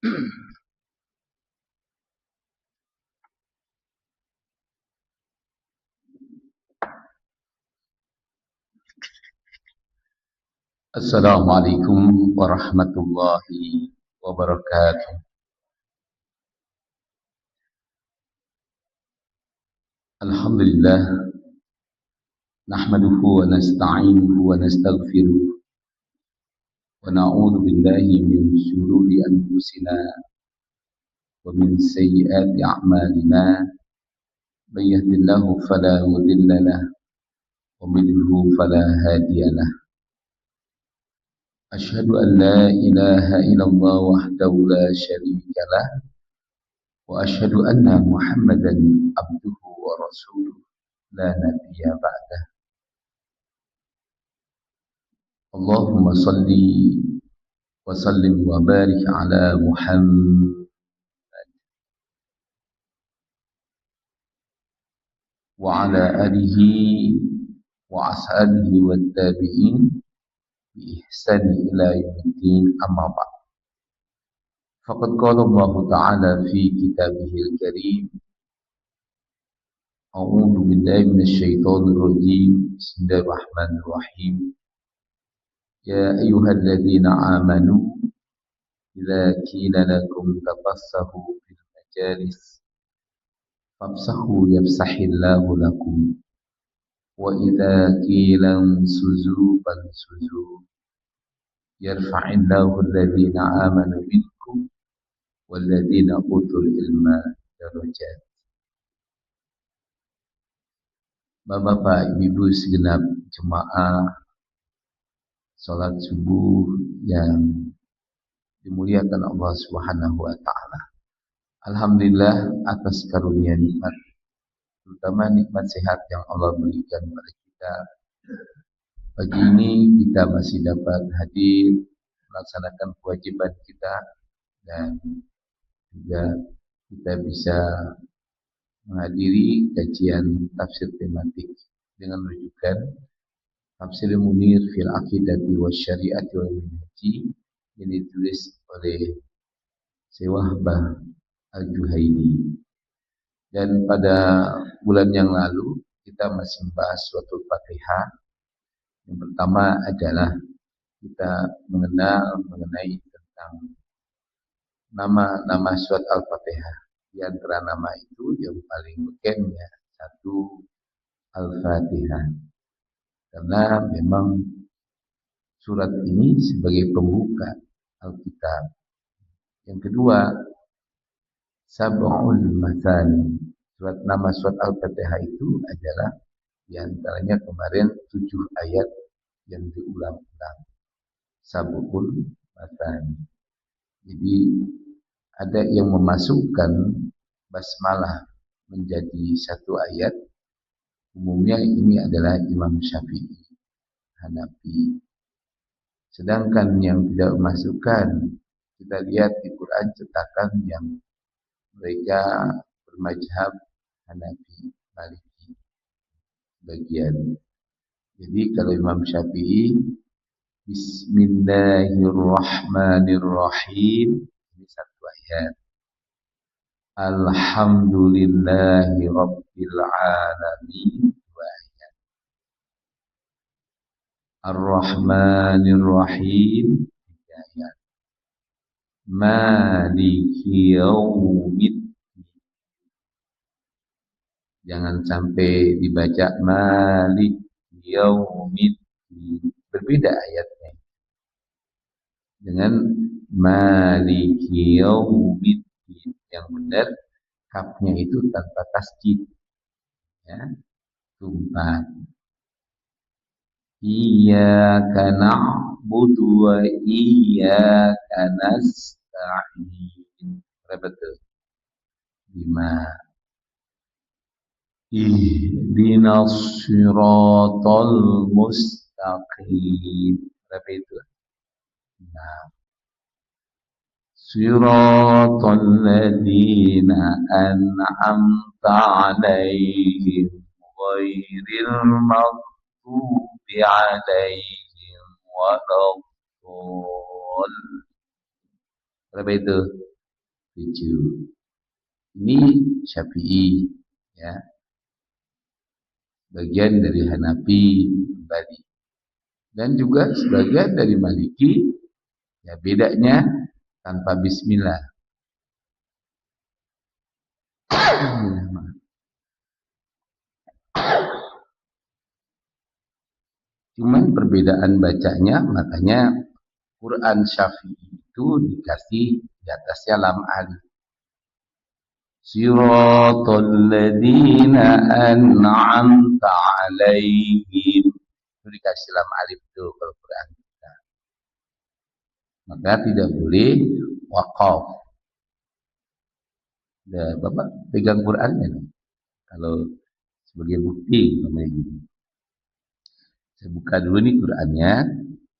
Assalamualaikum warahmatullahi wabarakatuh. Alhamdulillah, nahmaduhu wa nasta'inuhu wa nastaghfiruh wa na'udzu billahi min shururi anfusina wa min sayyiati a'malina. May yahdihillahu fala mudilla lahu wa may yudlil fala hadiya lahu. Asyhadu an la ilaha illallah wahdahu la syarika lahu wa asyhadu anna Muhammadan abduhu wa rasuluh la nabiyya ba'dah. Allahumma salli wa sallim wa barik ala Muhammad wa ala alihi wa ashabihi wa tabi'in bi ihsani ila yaumiddin, amma ba'd. Faqad qala Allah Ta'ala fi kitabihil karim, a'udzu billahi minasy syaithanir rajim. Bismillahirrahmanirrahim. Ya ayyuhalladzina amanu idza qila lakum tafassahu fil majalis fafsahu yafsahillahu lakum wa idza qila ansuzu fansuzu yarfa'illahu alladzina amanu minkum walladzina utul ilma darajat. Bapak, Ibu segenap jemaah salat subuh yang dimuliakan Allah Subhanahu wa taala. Alhamdulillah atas karunia nikmat, terutama nikmat sehat yang Allah berikan kepada kita. Pagi ini kita masih dapat hadir melaksanakan kewajiban kita, dan juga kita bisa menghadiri kajian tafsir tematik dengan rujukan Tafsir Munir fil Aqidati wa Syari'ati wal Minhaji yang ditulis oleh Syekh Wahbah Al-Juhaini. Dan pada bulan yang lalu kita masih membahas suratul Fatihah. Yang pertama adalah kita mengenai tentang nama-nama surat Al-Fatihah. Di antara nama itu yang paling bekennya satu, Al-Fatihah. Karena memang surat ini sebagai pembuka Alkitab. Yang kedua, Sab'ul Mathani. Nama surat Al-Fatihah itu adalah diantaranya kemarin 7 ayat yang diulang-ulang. Sab'ul Mathani. Jadi ada yang memasukkan basmalah menjadi satu ayat. Umumnya ini adalah Imam Syafi'i, Hanafi. Sedangkan yang tidak memasukkan, kita lihat di Quran cetakan yang mereka bermazhab Hanafi, Maliki bagian. Jadi kalau Imam Syafi'i, Bismillahirrahmanirrahim, ini satu ayat. Alhamdulillahi Rabbil Alamin, dua ayat. Ar-Rahmanir-Rahim, tiga ayat. Maliki Yaumiddin. Jangan sampai dibaca Malik Yaumiddin. Berbeda ayatnya dengan Maliki Yaumiddin. Yang benar kafnya itu tanpa tasjid, ya, tumpah. Iyyaka na'budu wa iyyaka nasta'in. Betul. 5. Ihdinas siratal mustaqim. Berapa itu? 6. Siratal ladzina an'amta 'alaihim ghairil maghdubi 'alaihim waladdallin. Berapa itu? 7. Ini Syafi'i, ya. Bagian dari Hanafi tadi. Dan juga sebagian dari Maliki, ya bedanya tanpa bismillah. Cuman perbedaan bacanya, makanya Quran Syafi'i itu dikasih di atasnya lam alif. Siratal ladzina an'amta 'alaihim. Itu dikasih lam alif itu kalau Quran kita. Maka tidak boleh waqaf. Udah, Bapak pegang Qurannya nih. Kalau sebagai bukti namanya gitu. Saya buka dulu nih Qurannya.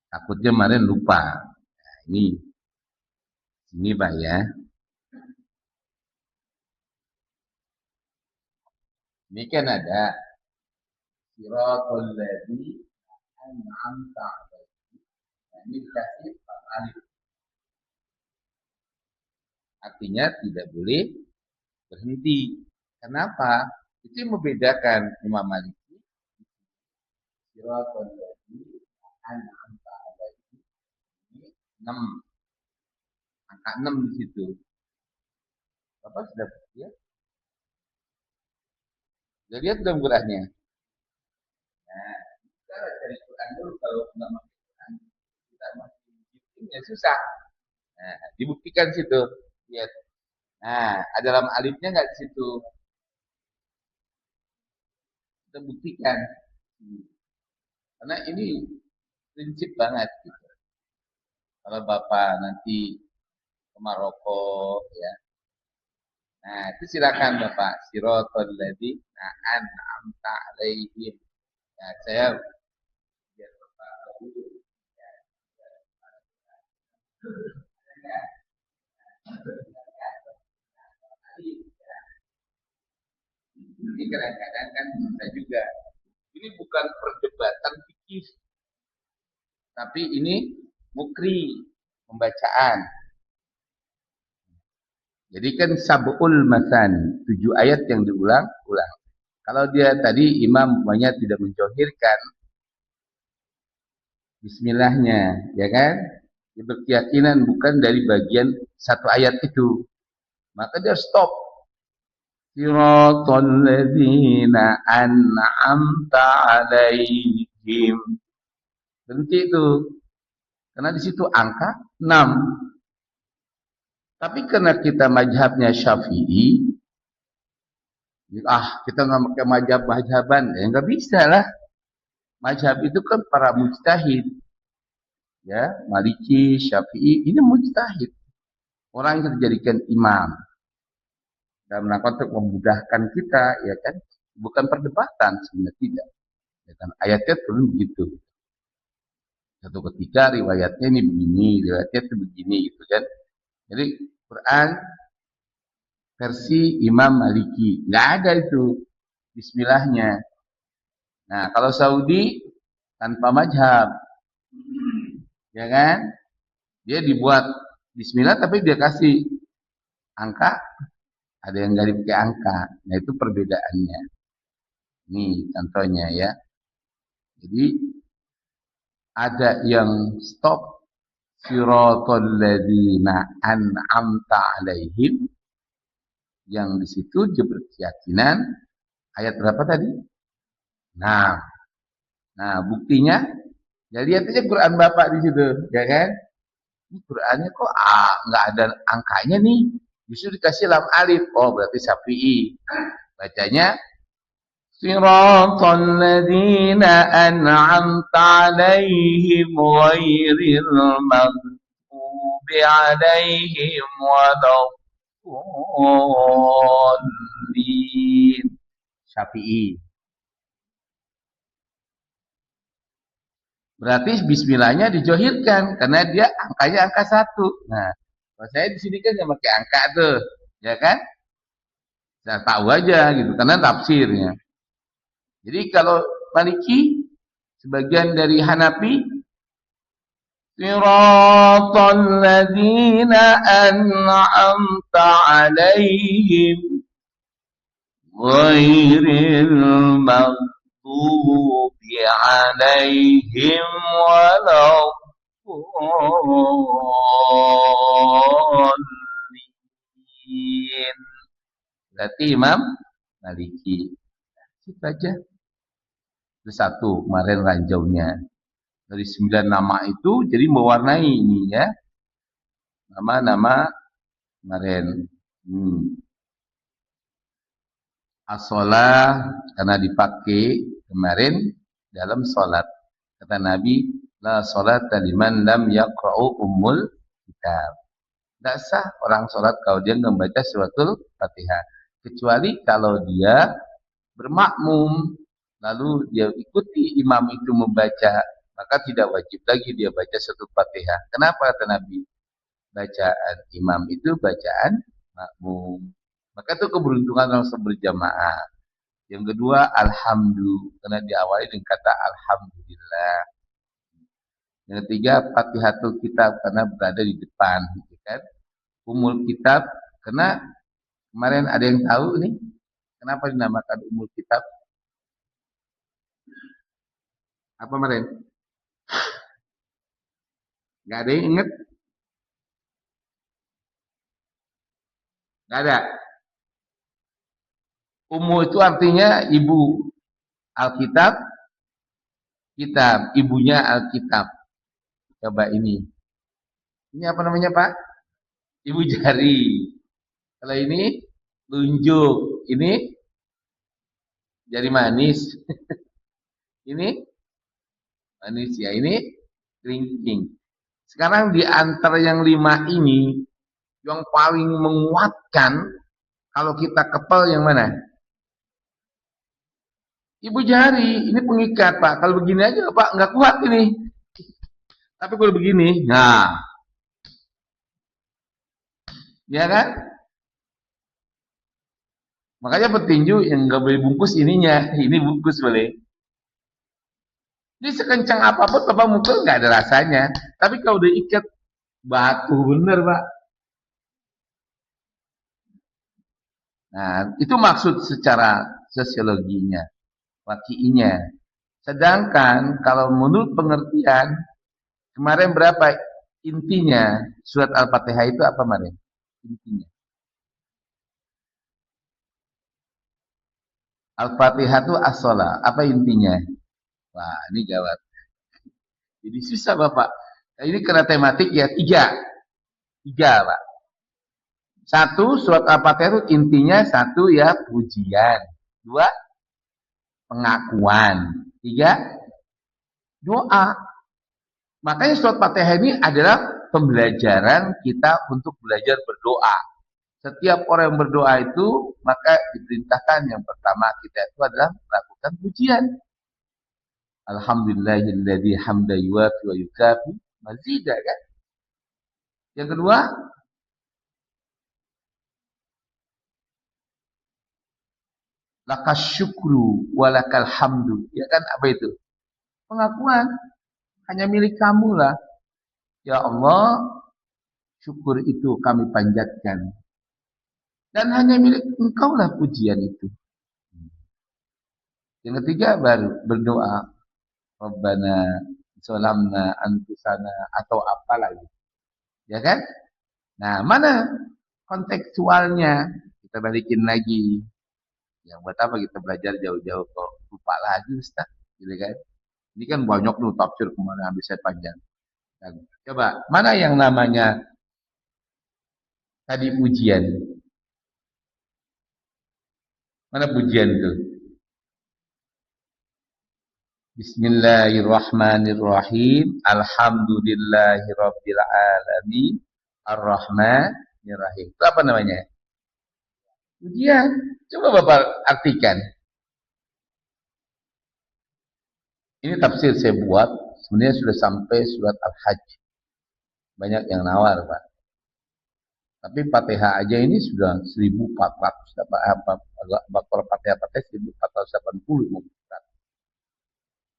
Takutnya kemarin lupa. Nah, ini Pak ya. Ini kan ada siratal ladzina an'amta 'alaihim. Nah, ini dikasih lam alif. Artinya tidak boleh berhenti. Kenapa? Itu yang membedakan Imam Maliki. Siratal ladzina an'amta 'alaihim. Ini 6. Angka 6 di situ. Bapak sudah lihat? Sudah lihat belum Qurannya? Nah, kita cari Quran dulu kalau nggak pakai Quran. Kita masih bikinnya susah. Nah, dibuktikan situ. Lihat. Nah, ada lam alifnya nggak di situ? Kita buktikan. Karena ini prinsip banget. Gitu. Kalau Bapak nanti ke Maroko, ya. Nah, itu silakan Bapak. Siratal ladzina an'amta 'alaihim. Ya, saya biar Bapak dulu. Ya. Ini kadang-kadang kan bisa juga. Ini bukan perdebatan fikih, tapi ini mukri, pembacaan. Jadi kan sab'ul masani, 7 ayat yang diulang-ulang. Kalau dia tadi imam banyak tidak menjohirkan bismillahnya, ya kan? Dia berkeyakinan bukan dari bagian satu ayat itu. Maka dia stop. Siratal ladzina an'amta 'alaihim. Berhenti itu. Karena di situ angka 6. Tapi karena kita mazhabnya Syafi'i, kita nggak pakai mazhaban, ya nggak bisa lah. Mazhab itu kan para mujtahid, ya Maliki, Syafi'i, ini mujtahid, orang yang dijadikan imam dalam rangka untuk memudahkan kita, ya kan, bukan perdebatan sebenarnya tidak. Ya kan? Ayatnya turun begitu. Satu ketika riwayatnya ini begini, riwayatnya itu begini, gitu kan. Jadi Quran versi Imam Maliki. Nggak ada itu bismillahnya. Nah, kalau Saudi tanpa mazhab. Ya kan? Dia dibuat bismillah tapi dia kasih angka. Ada yang nggak dipakai angka. Nah, itu perbedaannya. Nih contohnya ya. Jadi ada yang stop siratal ladzina an'amta 'alaihim, yang di situ dia berkeyakinan ayat berapa tadi? Nah, buktinya ya lihat aja Quran Bapak di situ, ya kan? Ini Qurannya kok nggak ada angkanya nih, justru dikasih lam alif. Oh, berarti Syafi'i. Bacanya siratal ladzina an'amta 'alaihim ghairil maghdubi 'alaihim waladdallin. Syafi'i. Berarti bismillahnya dijohirkan karena dia angkanya angka 1. Nah, kalau saya di sini kan nggak pakai angka tuh, ya kan? Saya tahu aja gitu karena tafsirnya. Jadi kalau Maliki, sebagian dari Hanafi, Siratal ladzina an'amta 'alaihim ghairil maghdubi 'alaihim waladdallin. Berarti Imam Maliki. Itu aja. Itu satu kemarin ranjaunya. Dari 9 nama itu jadi mewarnai ini ya. Nama-nama kemarin. As-shalah karena dipakai kemarin dalam salat. Kata Nabi, la salata liman lam yaqra'u ummul kitab. Tidak sah orang salat kalau dia membaca suratul Fatihah. Kecuali kalau dia bermakmum, lalu dia ikuti imam itu membaca, maka tidak wajib lagi dia baca suratul Fatihah. Kenapa kata Nabi? Bacaan imam itu bacaan makmum. Maka itu keberuntungan langsung berjamaah. Yang kedua, alhamdulillah, karena diawali dengan kata alhamdulillah. Yang ketiga, Fatihatul Kitab karena berada di depan, gitu kan? Umul Kitab karena kemarin ada yang tahu nih kenapa dinamakan Umul Kitab? Apa kemarin? Gak ada yang ingat? Gak ada. Ummu itu artinya ibu, Alkitab, kitab, ibunya Alkitab. Coba ini. Ini apa namanya Pak? Ibu jari. Kalau ini tunjuk. Ini jari manis. Ini manis ya. Ini kelingking. Sekarang di antara yang 5 ini, yang paling menguatkan kalau kita kepel yang mana? Ibu jari, ini pengikat Pak. Kalau begini aja Pak, nggak kuat ini. Tapi kalau begini, nah, ya kan? Makanya petinju yang nggak boleh bungkus ininya, ini bungkus boleh. Ini sekencang apapun Bapak mukul nggak ada rasanya. Tapi kalau udah ikat batu bener Pak. Nah, itu maksud secara sosiologinya, wakiinya. Sedangkan kalau menurut pengertian, kemarin berapa intinya surat Al-Fatihah itu apa kemarin? Intinya. Al-Fatihah itu as-shalah. Apa intinya? Wah, ini gawat. Jadi susah Bapak. Nah, ini kena tematik ya 3. 3 Pak. 1, surat Al-Fatihah itu intinya 1 ya pujian. 2, pengakuan. 3, doa. Makanya surat Fatihah ini adalah pembelajaran kita untuk belajar berdoa. Setiap orang yang berdoa itu, maka diperintahkan yang pertama kita itu adalah melakukan pujian. Alhamdulillahilladzi hamda yuwafi wa yukafi mazidah kan. Yang kedua, lakas syukru walakal hamdu. Ya kan apa itu? Pengakuan. Hanya milik kamu lah. Ya Allah, syukur itu kami panjatkan. Dan hanya milik engkau lah pujian itu. Yang ketiga baru berdoa. Rabbana salamna anfusana atau apa lagi. Ya kan? Nah, mana kontekstualnya? Kita balikin lagi. Yang buat apa kita belajar jauh-jauh kok lupa lagi Ustaz. Gitu kan? Ini kan banyak nih tafsir kemana habis saya panjang. Dan coba, mana yang namanya tadi pujian? Mana pujian itu? Bismillahirrahmanirrahim. Alhamdulillahirabbil alamin. Ar-Rahmanirrahim. Itu apa namanya? Pujian. Coba Bapak artikan. Ini tafsir saya buat. Sebenarnya sudah sampai surat Al-Hajj. Banyak yang nawar, Pak. Tapi Fatihah aja ini sudah 1400. Bakal Fatihah 1480.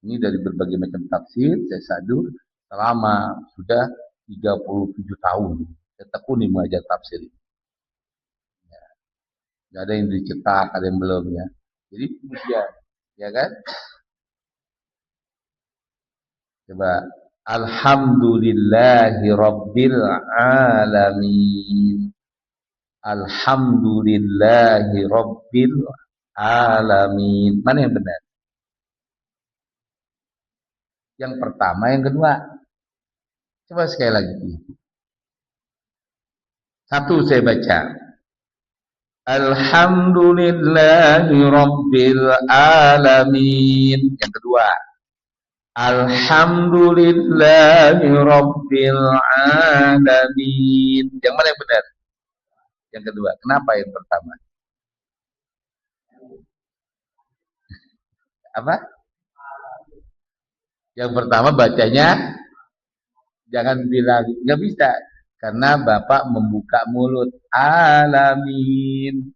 Ini dari berbagai macam tafsir, saya sadur selama sudah 37 tahun. Saya tekuni mengajar tafsir. Nggak ada yang dicetak, ada yang belum ya. Jadi kemudian, ya kan? Coba. Alhamdulillahi Rabbil Alamin. Alhamdulillahi Rabbil Alamin. Mana yang benar? Yang pertama, yang kedua. Coba sekali lagi. Satu saya baca. Alhamdulillahi Rabbil Alamin. Yang kedua. Alhamdulillahi Rabbil Alamin. Yang mana yang benar? Yang kedua. Kenapa yang pertama? Apa? Yang pertama bacanya jangan bilang nggak bisa karena Bapak membuka mulut. Alamin.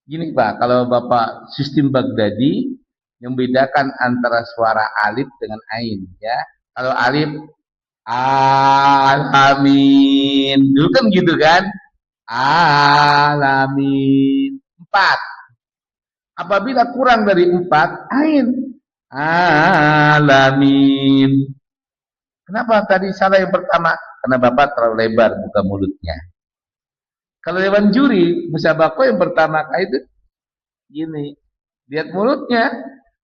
Gini Pak, kalau Bapak sistem Baghdadi yang membedakan antara suara alif dengan ain ya. Kalau alif alamin. Dulu kan gitu kan? Alamin. 4. Apabila kurang dari 4, ain. Alamin. Kenapa tadi salah yang pertama? Karena Bapak terlalu lebar buka mulutnya. Kalau Dewan Juri, musabaqah yang pertama kali itu gini. Lihat mulutnya.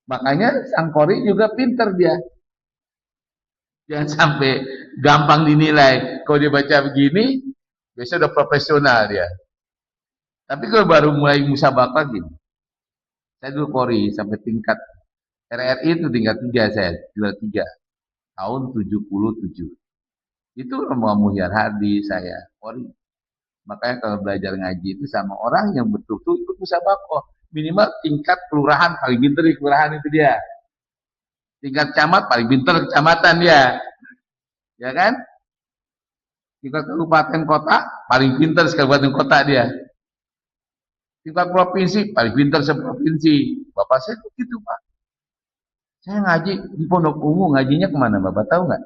Makanya sang kori juga pinter dia. Jangan sampai gampang dinilai. Kalau dia baca begini, biasanya udah profesional dia. Tapi kalau baru mulai musabaqah gini. Saya dulu kori sampai tingkat RRI itu tingkat 3 saya, tingkat 3. Tahun 77. Itu mau Muhyar Hadi saya kori. Makanya kalau belajar ngaji itu sama orang yang betul-betul ikut musabaqah. Minimal tingkat kelurahan paling pintar di kelurahan itu dia. Tingkat camat paling pintar kecamatan dia. Ya kan? Tingkat kabupaten kota paling pintar kabupaten kota dia. Tingkat provinsi paling pintar seprovinsi. Bapak saya tuh gitu Pak. Saya ngaji di Pondok Ungu, ngajinya kemana Bapak tahu nggak?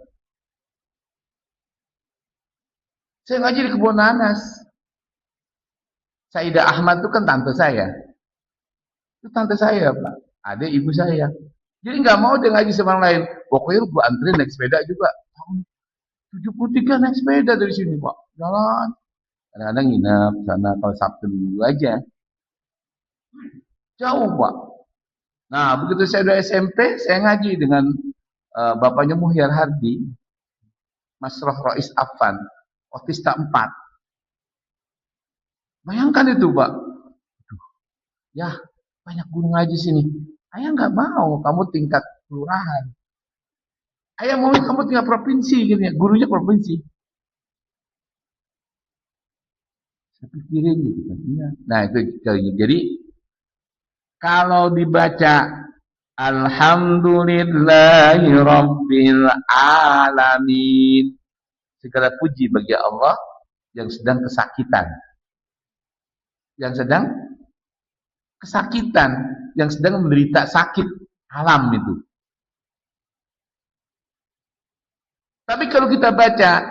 Saya ngaji di Kebun Nanas. Sayyidah Ahmad itu kan tante saya. Itu tante saya Pak. Ada ibu saya. Jadi nggak mau dia ngaji sama orang lain. Pokoknya gua anterin naik sepeda juga. Tahun 73 naik sepeda dari sini Pak. Jalan. Kadang-kadang nginep sana kalau Sabtu Minggu aja. Jauh Pak. Nah begitu saya udah SMP, saya ngaji dengan bapaknya Muhyar Hadi. Masrah Rais Affan. Otista 4. Bayangkan itu Pak. Ya banyak guru ngaji sini. Ayah nggak mau, kamu tingkat kelurahan. Ayah mau kamu tingkat provinsi, gitu ya. Gurunya provinsi. Saya pikirin gitu kan. Iya. Nah itu jadi kalau dibaca Alhamdulillahi Rabbil Alamin. Segala puji bagi Allah yang sedang kesakitan. Yang sedang kesakitan, yang sedang menderita sakit alam itu. Tapi kalau kita baca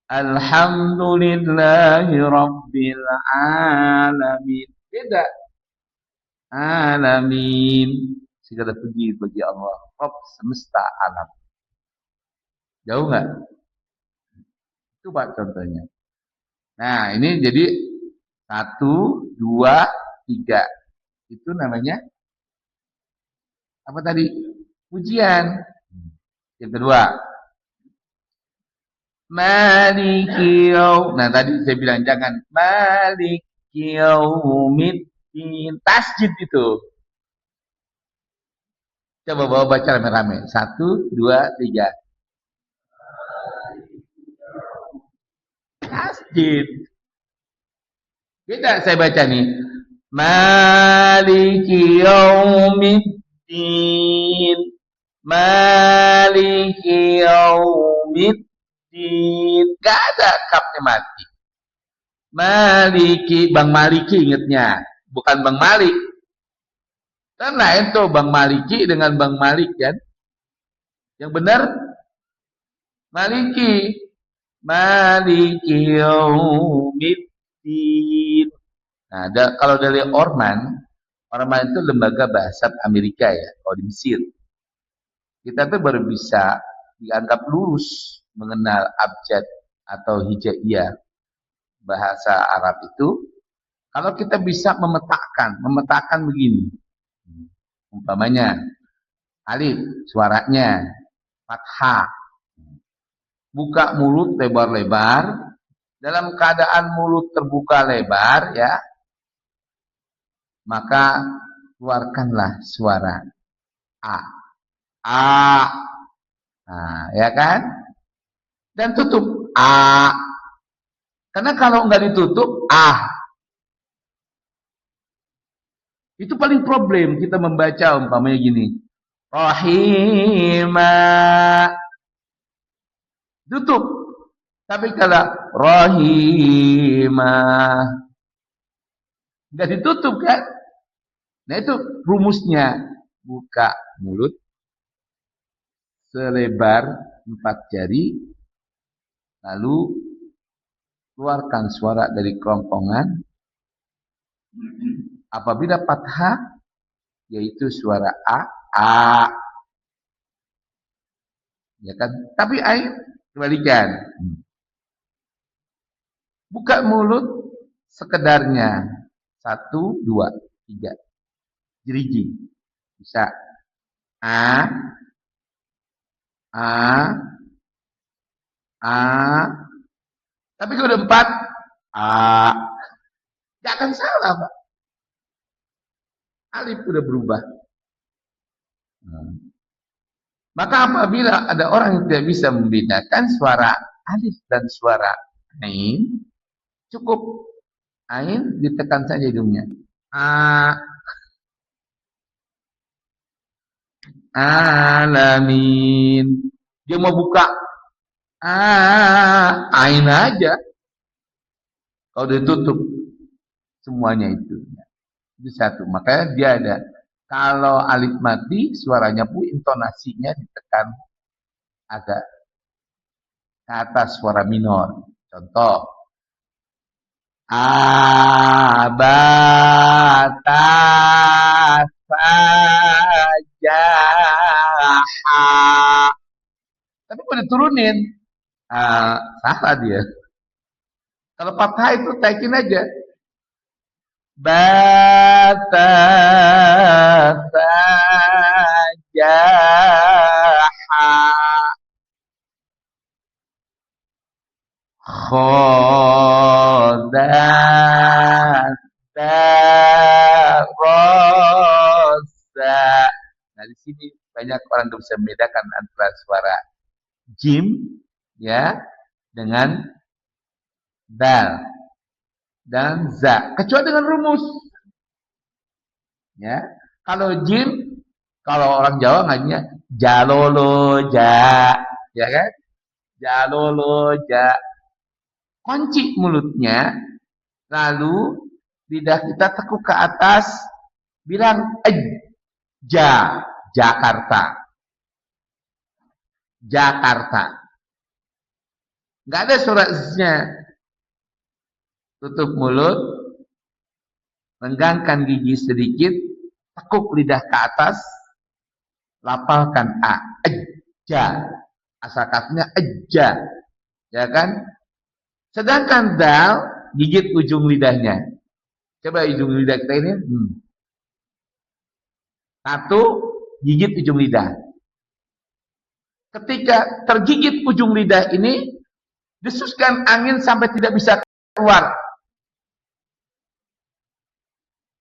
Alhamdulillahi Rabbil Alamin, beda. Alamin, segala puji bagi Allah, Rabb semesta alam. Jauh nggak? Itu Pak contohnya. Nah ini jadi 1, 2, 3. Itu namanya apa tadi? Pujian. Yang kedua, Maliki yaum. Nah tadi saya bilang jangan Maliki yaumiddin. Tasjid itu. Coba bawa baca rame-rame. 1, 2, 3. Tasjid. Beda saya baca nih. Maliki yaumiddin. Maliki yaumiddin. Gak ada kapnya mati. Maliki, Bang Maliki ingetnya. Bukan Bang Malik. Kan lain tuh Bang Maliki dengan Bang Malik kan. Yang benar Maliki. Maliki yaumiddin. Nah, kalau dari Orman itu lembaga bahasa Amerika ya, kalau di Mesir. Kita tuh baru bisa dianggap lurus mengenal abjad atau hijaiyah bahasa Arab itu kalau kita bisa memetakan begini. Umpamanya alif suaranya fathah. Buka mulut lebar-lebar, dalam keadaan mulut terbuka lebar ya, maka keluarkanlah suara a. A. Nah, ya kan? Dan tutup a. Karena kalau nggak ditutup itu paling problem kita membaca umpamanya gini. Rahimah. Tutup. Tapi kalau rahimah nggak ditutup kan? Nah itu rumusnya. Buka mulut selebar 4 jari, lalu keluarkan suara dari kerongkongan. Apabila fathah, yaitu suara a. Ya kan? Tapi ain kebalikan. Buka mulut sekedarnya 1, 2, 3. Jeriji. Bisa a. Tapi kalau udah 4 gak akan salah, Pak. Alif udah berubah. Maka apabila ada orang yang tidak bisa membedakan suara alif dan suara ain, cukup ain ditekan saja hidungnya. Alamin. Dia mau buka ain aja. Kalau ditutup semuanya itu. Itu satu. Makanya dia ada. Kalau alif mati, suaranya pun intonasinya ditekan agak ke atas suara minor. Contoh. Abata sajaha. Tapi kalau diturunin, salah dia. Kalau fathah itu taikin aja. Bata sajaha. Khodarosa. Nah di sini banyak orang yang bisa membedakan antara suara jim ya dengan dal dan za, kecuali dengan rumus. Ya, kalau jim, kalau orang Jawa ngajinya jalolo ja, ya kan? Jalolo ja. Kunci mulutnya, lalu lidah kita tekuk ke atas, bilang ja, Jakarta. Jakarta. Nggak ada suara z-nya. Tutup mulut, renggangkan gigi sedikit, tekuk lidah ke atas, lapalkan a, eja. Asal katanya eja, ya kan? Sedangkan dal, gigit ujung lidahnya. Coba ujung lidah kita ini. Satu, gigit ujung lidah. Ketika tergigit ujung lidah ini, desuskan angin sampai tidak bisa keluar.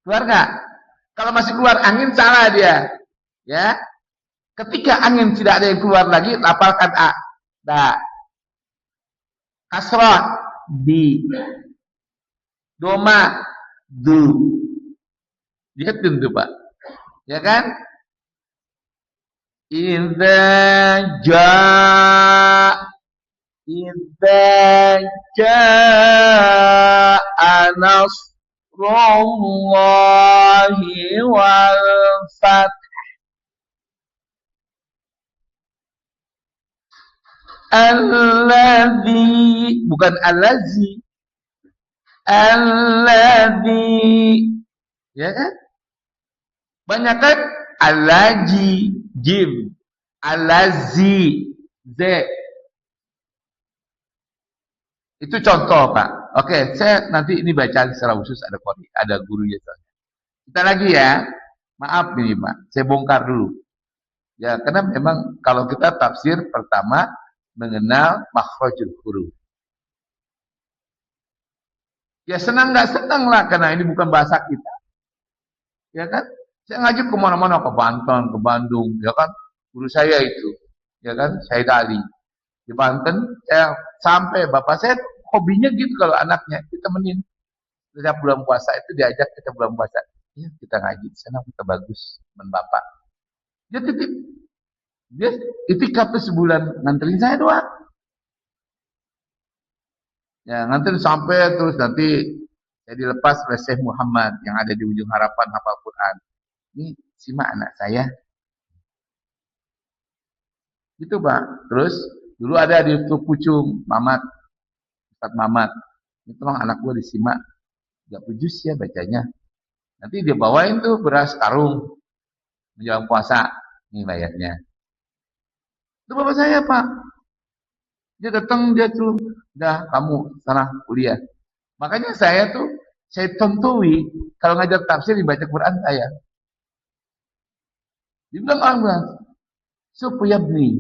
Keluar nggak? Kalau masih keluar angin, salah dia. Ya. Ketika angin tidak ada yang keluar lagi, lapalkan a. Da. Kasrah di. Doma du. Lihat tentu Pak. Ya kan? Idza jaa nasrullahi wal fath. Alladzi, bukan allazi. Alladzi. Ya kan? Banyak kan? Alaji, jim. Alazi, z. Itu contoh, Pak. Oke, saya nanti ini bacaan secara khusus ada kode, ada gurunya. Kita lagi ya. Maaf nih, Pak. Saya bongkar dulu. Ya, karena memang kalau kita tafsir pertama mengenal makhrajul huruf. Ya senang nggak senang lah karena ini bukan bahasa kita. Ya kan? Saya ngaji kemana-mana, ke Banten, ke Bandung, ya kan? Guru saya itu, ya kan? Saya Ali di Banten. Saya sampai bapak saya hobinya gitu kalau anaknya ditemenin. Setiap bulan puasa itu diajak kita bulan puasa. Ya kita ngaji di sana kita bagus teman bapak. Dia titip, dia itikaf tuh sebulan nganterin saya doang. Ya nganterin sampai terus nanti saya dilepas oleh Syekh Muhammad yang ada di ujung harapan hafal Quran. Ini simak anak saya. Gitu Pak. Terus dulu ada di Pucung Mamat, Ustaz Mamat. Ini tolong anak gua disimak. Gak pejus ya bacanya. Nanti dia bawain tuh beras karung menjelang puasa. Ini bayarnya. Itu bapak saya Pak. Dia datang dia tuh, udah kamu sana kuliah. Makanya saya tuh saya tentui kalau ngajar tafsir dibaca Quran saya. Dia bilang orang bilang, supaya bni,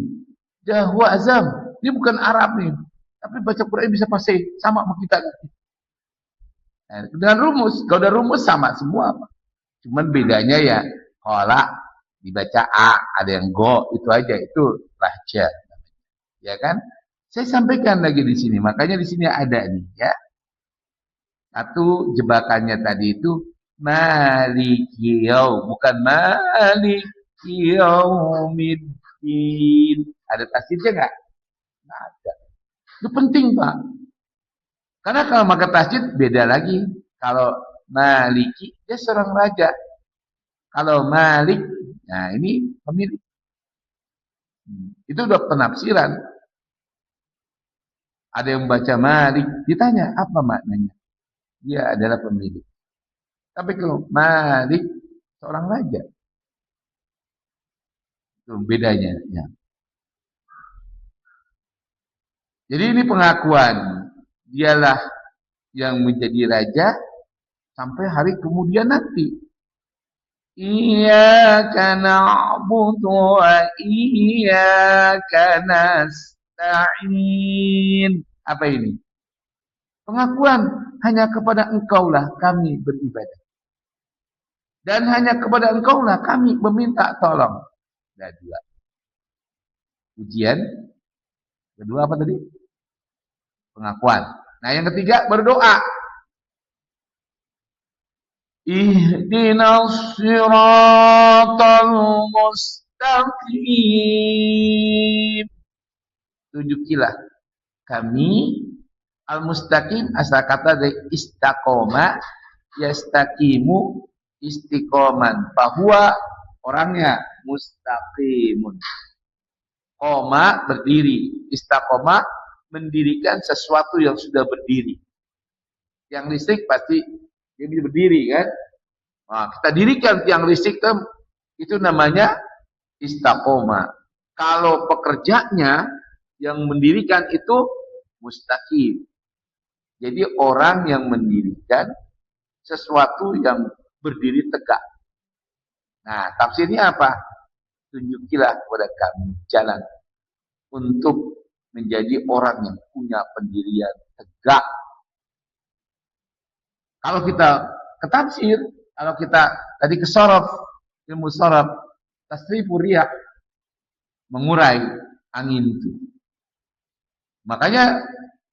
Jawa azam, ini bukan Arab nih, tapi baca Quran bisa pasti sama sama kita. Nah, dengan rumus, kalau udah rumus sama semua, cuman bedanya ya, kalau dibaca A, ada yang go, itu aja, itu raja, ya kan? Saya sampaikan lagi di sini, makanya di sini ada nih, ya. Satu jebakannya tadi itu malikiyau, bukan malikiyaumiddin. Ada tasdidnya nggak? Nggak ada. Itu penting Pak. Karena kalau maka tasdid beda lagi. Kalau maliki dia seorang raja. Kalau malik, nah ini pemilik. Itu udah penafsiran. Ada yang baca malik, ditanya apa maknanya? Dia adalah pemilik. Tapi kalau malik seorang raja, itu bedanya. Ya. Jadi ini pengakuan, dialah yang menjadi raja sampai hari kemudian nanti. Iyyaka na'budu wa iyyaka nasta'in. Apa ini? Pengakuan hanya kepada Engkaulah kami beribadah. Dan hanya kepada Engkaulah kami meminta tolong. Ada dua. Ujian. Kedua apa tadi? Pengakuan. Nah yang ketiga berdoa. Ihdinas siratal mustaqim. Tunjukilah kami al-mustaqim, asal kata dari istaqoma, yastaqimu istiqoman, bahwa orangnya mustaqimun. Koma berdiri, istaqoma mendirikan sesuatu yang sudah berdiri. Yang listrik pasti dia berdiri kan? Nah, kita dirikan tiang listrik itu namanya istaqoma. Kalau pekerjanya yang mendirikan itu mustaqim. Jadi orang yang mendirikan sesuatu yang berdiri tegak. Nah, tafsirnya apa? Tunjukilah kepada kami jalan untuk menjadi orang yang punya pendirian tegak. Kalau kita ke tafsir, kalau kita tadi ke sorof, ilmu sorof, tasrifu riyah, mengurai angin itu. Makanya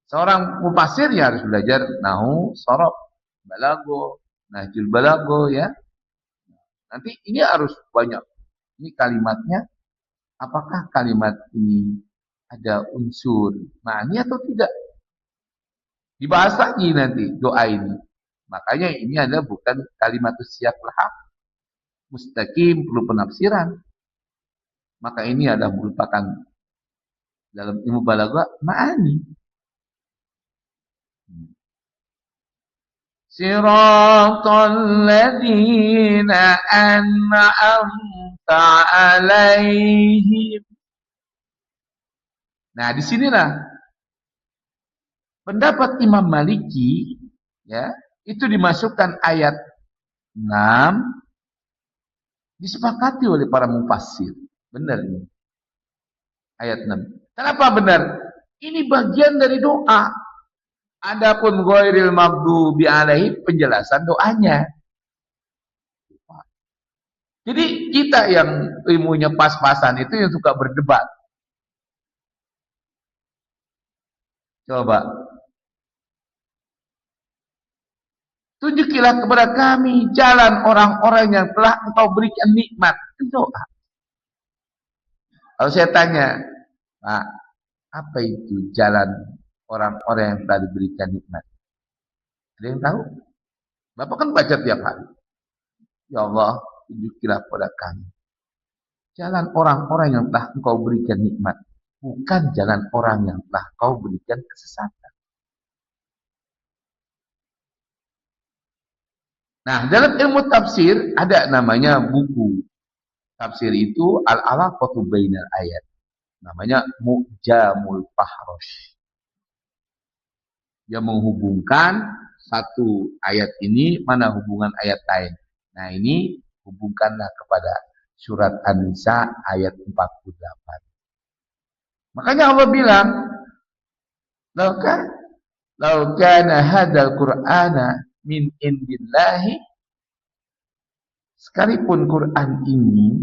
seorang mufasir ya harus belajar nahu, sorof, balago, nahjul balago ya. Nanti ini harus banyak. Ini kalimatnya, apakah kalimat ini ada unsur ma'ani atau tidak? Dibahas lagi nanti doa ini. Makanya ini adalah bukan kalimat siap lahap. Mustaqim perlu penafsiran. Maka ini adalah merupakan Dalam ilmu balaghah ma'ani. Siratal ladzina an'amta 'alaihim. Nah, disinilah pendapat Imam Maliki, ya, itu dimasukkan ayat 6, disepakati oleh para mufassir. Benar ini. Ayat 6. Kenapa benar? Ini bagian dari doa. Adapun ghairil maghdubi alaihim, penjelasan doanya. Jadi kita yang ilmunya pas-pasan itu yang suka berdebat. Coba. Tunjukilah kepada kami jalan orang-orang yang telah engkau berikan nikmat. Itu doa. Kalau saya tanya, Pak, apa itu jalan orang-orang yang telah diberikan nikmat? Ada yang tahu? Bapak kan baca tiap hari. Ya Allah, tunjukilah kepada kami jalan orang-orang yang telah engkau berikan nikmat, bukan jalan orang yang telah kau berikan kesesatan. Nah, dalam ilmu tafsir ada namanya buku tafsir itu Al-Alaqatu Bainal Ayat. Namanya Mu'jamul Fahrosh. Yang menghubungkan satu ayat ini mana hubungan ayat lain. Nah, ini hubungkanlah kepada surat An-Nisa ayat 48. Makanya Allah bilang, "Lau kana hadzal Qur'ana min indillahi", sekalipun Quran ini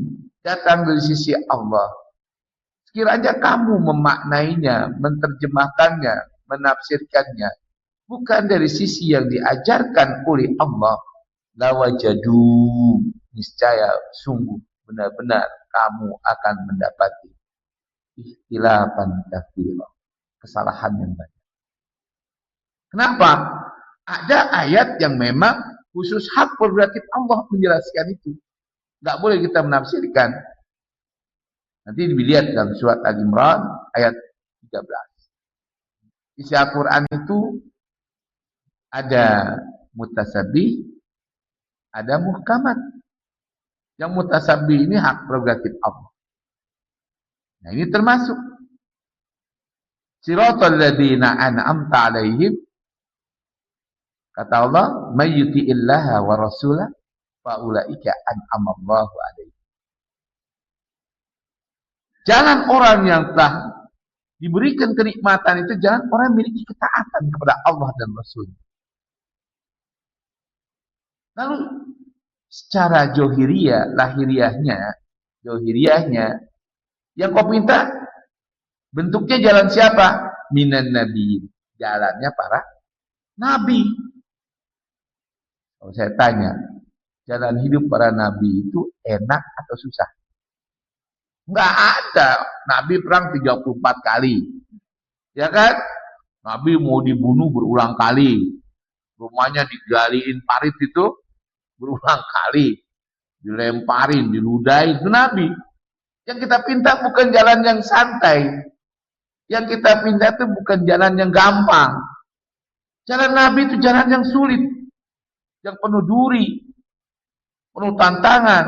datang dari sisi Allah, sekiranya kamu memaknainya, menerjemahkannya, menafsirkannya bukan dari sisi yang diajarkan oleh Allah, lawajadu, niscaya sungguh benar-benar kamu akan mendapati ikhtilafan katsira, kesalahan yang banyak. Kenapa? Ada ayat yang memang khusus hak prerogatif Allah menjelaskan itu. Enggak boleh kita menafsirkan. Nanti dilihat dalam surat Al-Imran ayat 13. Isi Al-Quran itu ada mutasabih, ada muhkamat. Yang mutasabih ini hak prerogatif Allah. Nah, ini termasuk siratal ladzina an'amta 'alaihim. Kata Allah, "May yuti'illaha wa rasulah fa ulaika an'amallahu 'alaihim." Jalan orang yang telah diberikan kenikmatan itu jalan orang yang memiliki ketaatan kepada Allah dan Rasul. Lalu secara johiriyah, johiriyahnya yang kau minta bentuknya jalan siapa? Minan nabi, jalannya para nabi. Kalau saya tanya, jalan hidup para nabi itu enak atau susah? Enggak ada. Nabi perang 34 kali. Ya kan? Nabi mau dibunuh berulang kali. Rumahnya digaliin parit itu berulang kali. Dilemparin, diludahin. Itu Nabi. Yang kita pinta bukan jalan yang santai. Yang kita pinta itu bukan jalan yang gampang. Jalan Nabi itu jalan yang sulit. Yang penuh duri. Penuh tantangan.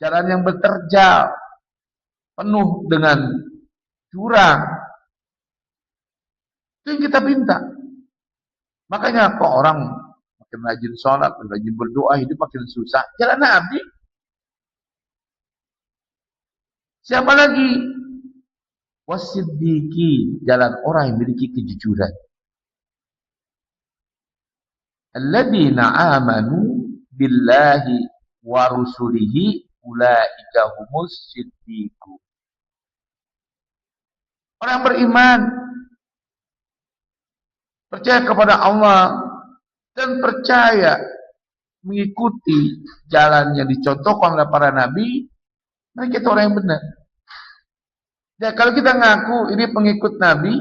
Jalan yang berterjal. Penuh dengan jurang. Itu yang kita pinta. Makanya kok orang makin rajin sholat, makin rajin berdoa, hidup makin susah. Jalan Nabi. Siapa lagi? Wasiddiqi, jalan orang yang memiliki kejujuran. Alladzina amanu billahi wa rusulihi ulaika humus siddiqun. Orang beriman, percaya kepada Allah dan percaya mengikuti jalan yang dicontohkan oleh para nabi, mereka itu orang yang benar. Ya, kalau kita ngaku ini pengikut nabi,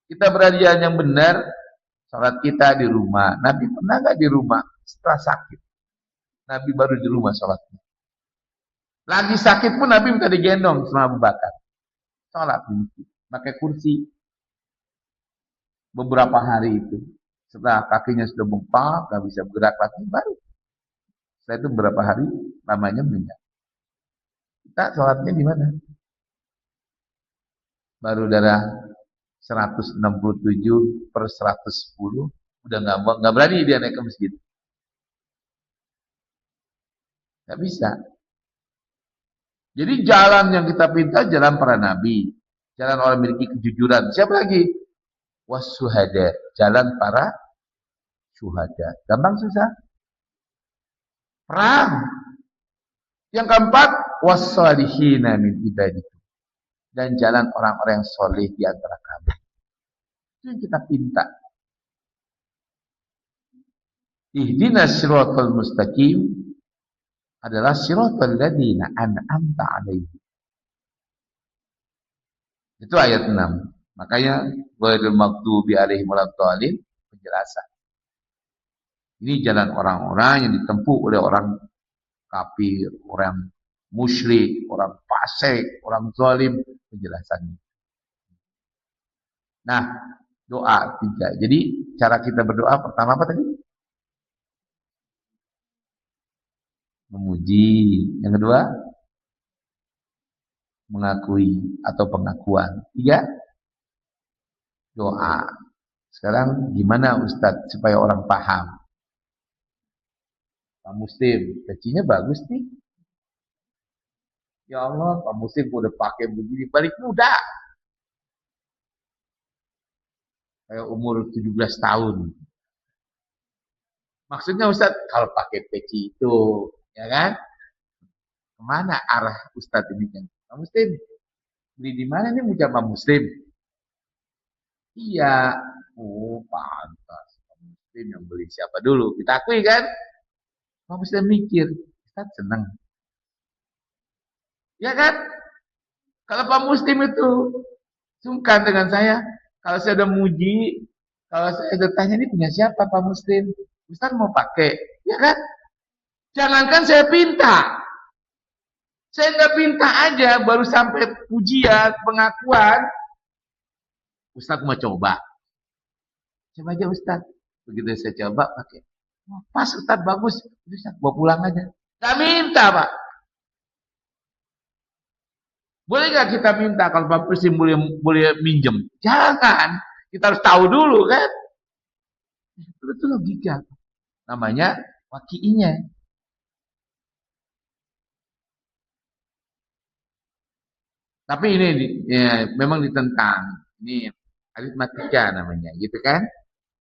kita berada di jalan yang benar, salat kita di rumah. Nabi pernah nggak di rumah setelah sakit? Nabi baru di rumah salatnya. Lagi sakit pun Nabi minta digendong sama Abu Bakar. Salat di masjid. pakai kursi beberapa hari itu. Setelah kakinya sudah bengkak, nggak bisa bergerak lagi, baru setelah itu beberapa hari lamanya meninggal. Kita sholatnya di mana? Baru darah 167/110, udah nggak berani dia naik ke masjid. Nggak bisa. Jadi jalan yang kita pinta jalan para nabi, jalan orang memiliki kejujuran. Siapa lagi? Wasuhada, jalan para syuhada. Gampang susah? Perang. Yang keempat, wassalihina min ibadikum, dan jalan orang-orang yang soleh di antara kami. Itu yang kita pinta. Ihdinas siratal mustaqim adalah siratal ladzina an'amta alaihim. Itu ayat 6. Makanya ghairil maghdubi alaihim waladdallin, penjelasan. Ini jalan orang-orang yang ditempuh oleh orang kafir, orang musyrik, orang fasik, orang zalim, penjelasannya. Nah, doa 3. Jadi cara kita berdoa pertama apa tadi? Memuji. Yang kedua, mengakui atau pengakuan. 3, doa. Sekarang gimana Ustadz supaya orang paham? Pak Muslim, gajinya bagus nih. Ya Allah, Pak Muslim udah pakai begini, balik muda. Kayak umur 17 tahun. Maksudnya Ustadz, kalau pakai peci itu, ya kan? Kemana arah Ustadz ini kan? Pak Muslim, beli di mana nih ucap Pak Muslim? Iya. Oh, pantas. Pak Muslim yang beli siapa dulu? Kita akui kan? Pak Muslim mikir, Ustadz senang. Ya kan? Kalau Pak Muslim itu sungkan dengan saya, kalau saya udah muji, kalau saya udah tanya ini punya siapa Pak Muslim, Ustaz mau pakai, ya kan? Jangankan saya pinta, saya nggak pinta aja, baru sampai pujian, pengakuan, Ustaz mau coba aja Ustaz. Begitu saya coba pakai, pas Ustaz bagus, Ustaz bawa pulang aja. Gak minta Pak. Boleh nggak kita minta kalau Pak Presiden boleh minjem? Jangan. Kita harus tahu dulu kan. Itu logika. Namanya wakiinya. Tapi ini ya, memang ditentang. Ini aritmatika namanya, gitu kan?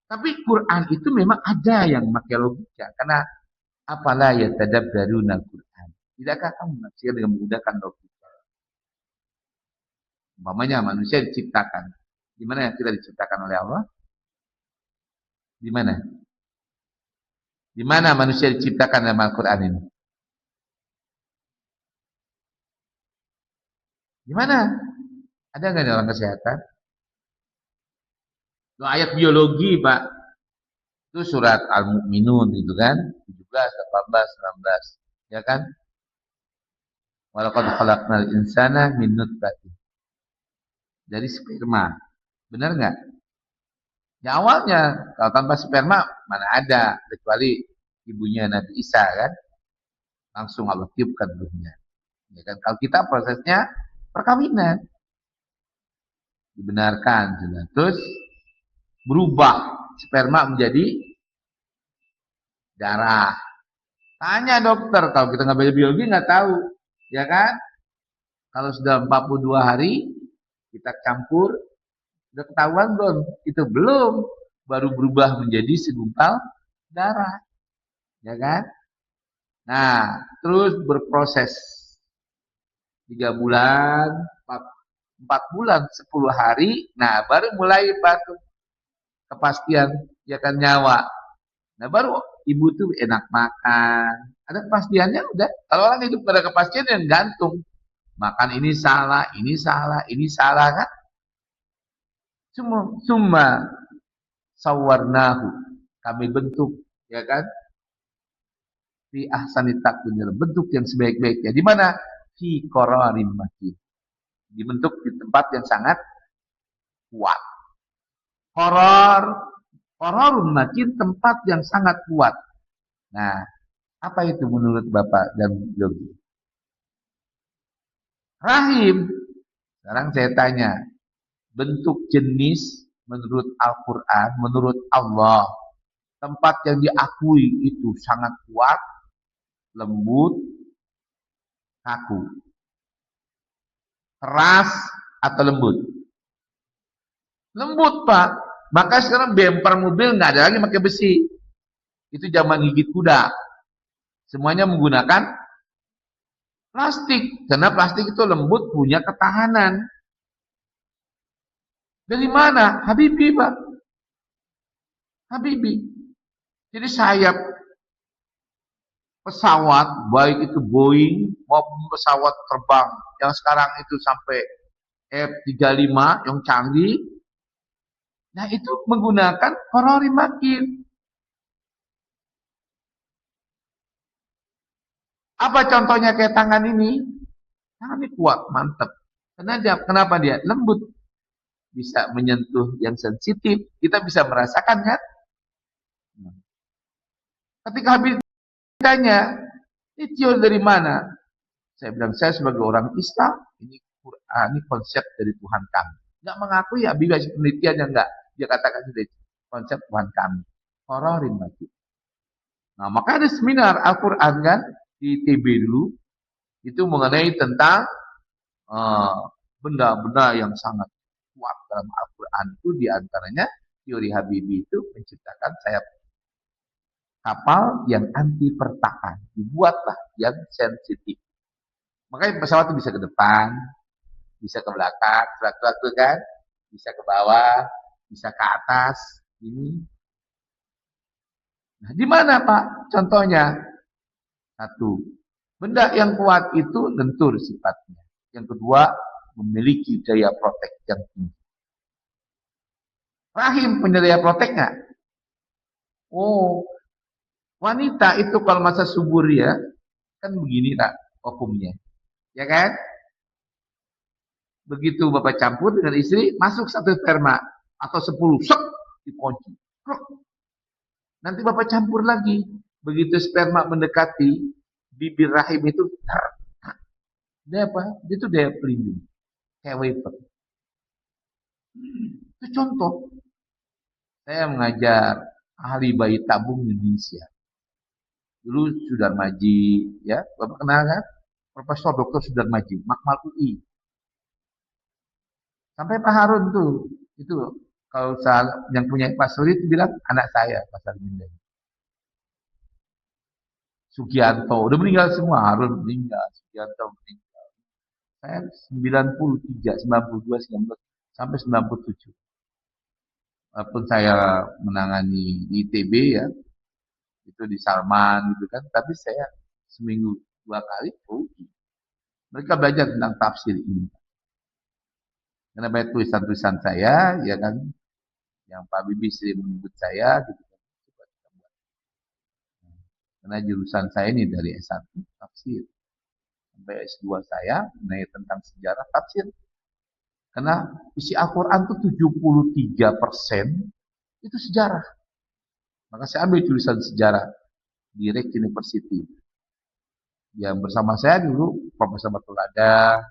Tapi Quran itu memang ada yang pakai logika. Karena apalah ya tadabbaruna Quran. Tidakkah kamu menafsir dengan menggunakan logika? Umpamanya manusia diciptakan. Di mana kita diciptakan oleh Allah? Di mana? Di mana manusia diciptakan dalam Al-Quran ini? Di mana? Ada nggak orang kesehatan? Itu ayat biologi, Pak. Itu surat Al-Mu'minun itu kan? 17, 18, 19. Ya kan? Walaqad khalaqnal insana min nutfatin. Dari sperma. Benar nggak? Ya awalnya, kalau tanpa sperma, mana ada. Kecuali ibunya Nabi Isa kan? Langsung Allah tiupkan ruhnya. Ya kan? Kalau kita prosesnya perkawinan. Dibenarkan. Terus berubah sperma menjadi darah. Tanya dokter, kalau kita nggak belajar biologi nggak tahu. Ya kan? Kalau sudah 42 hari, kita campur, udah ketahuan belum? Itu belum, baru berubah menjadi segumpal darah, ya kan? Nah, terus berproses 3 bulan, 4 bulan, 10 hari, nah baru mulai batu kepastian, ya kan nyawa. Nah baru ibu tuh enak makan, ada kepastiannya udah. Kalau orang hidup pada kepastian yang gantung, makan ini salah, ini salah, ini salah kan? Summa sawarnahu, kami bentuk, ya kan? Fi ahsani taqwim, bentuk yang sebaik-baiknya. Di mana? Fi qararin makin. Dibentuk di tempat yang sangat kuat. Hororun makin tempat yang sangat kuat. Nah, apa itu menurut Bapak dan Yogi? Rahim. Sekarang saya tanya, bentuk jenis menurut Al-Quran, menurut Allah, tempat yang diakui itu sangat kuat, lembut, kaku. Keras atau lembut? Lembut, Pak. Maka sekarang bemper mobil nggak ada lagi pakai besi. Itu zaman gigit kuda. Semuanya menggunakan plastik. Karena plastik itu lembut, punya ketahanan. Dari mana? Habibie, Pak. Habibie. Jadi sayap pesawat, baik itu Boeing maupun pesawat terbang yang sekarang itu sampai F-35 yang canggih, nah itu menggunakan hororimakin. Apa contohnya kayak tangan ini? Tangan ini kuat, mantap. Kenapa dia? Lembut. Bisa menyentuh yang sensitif. Kita bisa merasakan kan? Ketika habis ditanya, ini teori dari mana? Saya bilang, saya sebagai orang Islam, ini Quran, ini konsep dari Tuhan kami. Nggak mengakui ya, bila penelitiannya enggak. Dia katakan itu konsep Tuhan kami. Hororin mati. Nah, maka ada seminar Al-Quran kan, di TB dulu, itu mengenai tentang benda-benda yang sangat kuat dalam Al-Quran itu, diantaranya teori Habibie itu menciptakan sayap kapal yang anti pertahan. Dibuatlah yang sensitif. Makanya pesawat itu bisa ke depan, bisa ke belakang, sewaktu-waktu kan, bisa ke bawah, bisa ke atas. Ini. Nah, di mana Pak? Contohnya, satu, benda yang kuat itu lentur sifatnya. Yang kedua, memiliki daya protek yang tinggi. Rahim punya daya protek nggak? Oh, wanita itu kalau masa subur ya, kan begini tak hukumnya, ya kan? Begitu Bapak campur dengan istri, masuk satu sperma atau 10, sok dikunci. Nanti Bapak campur lagi. Begitu sperma mendekati bibir rahim itu, dia apa? Itu daya pelindung. Kayak wafer. Itu contoh. Saya mengajar ahli bayi tabung di Indonesia. Dulu Sudarmaji, ya, Bapak kenal kan? Profesor Dr. Sudarmaji, Makmal UI. Sampai Pak Harun tuh, itu kalau yang punya Pak Suri itu bilang anak saya, Pak Sarminda. Sugianto, udah meninggal semua, Harun meninggal, Sugianto meninggal. Saya 93, 92, 19, sampai 97. Walaupun saya menangani di ITB ya, itu di Salman gitu kan, tapi saya seminggu 2 kali rugi. Mereka belajar tentang tafsir ini. Karena banyak tulisan-tulisan saya, ya kan, yang Pak Bibi sering menyebut saya, gitu kan. Karena jurusan saya ini dari S1 tafsir sampai S2 saya mengenai tentang sejarah tafsir. Karena isi Al-Quran itu 73% itu sejarah. Maka saya ambil jurusan sejarah di Recht University. Yang bersama saya dulu Profesor Batulada,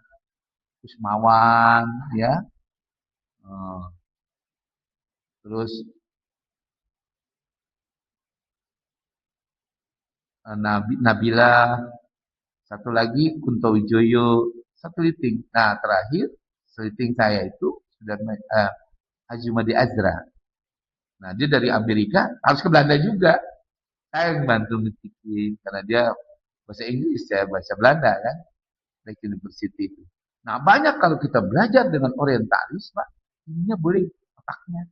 Kusmawan, ya, terus Nabila, satu lagi Kunto Wijoyo, satu liting. Nah terakhir seliting saya itu sudah Haji Madi Azra. Nah dia dari Amerika harus ke Belanda juga. Saya yang bantu ngetikin karena dia bahasa Inggris, saya bahasa Belanda kan, Recht University itu. Nah banyak kalau kita belajar dengan orientalis, Pak, ininya boleh otaknya.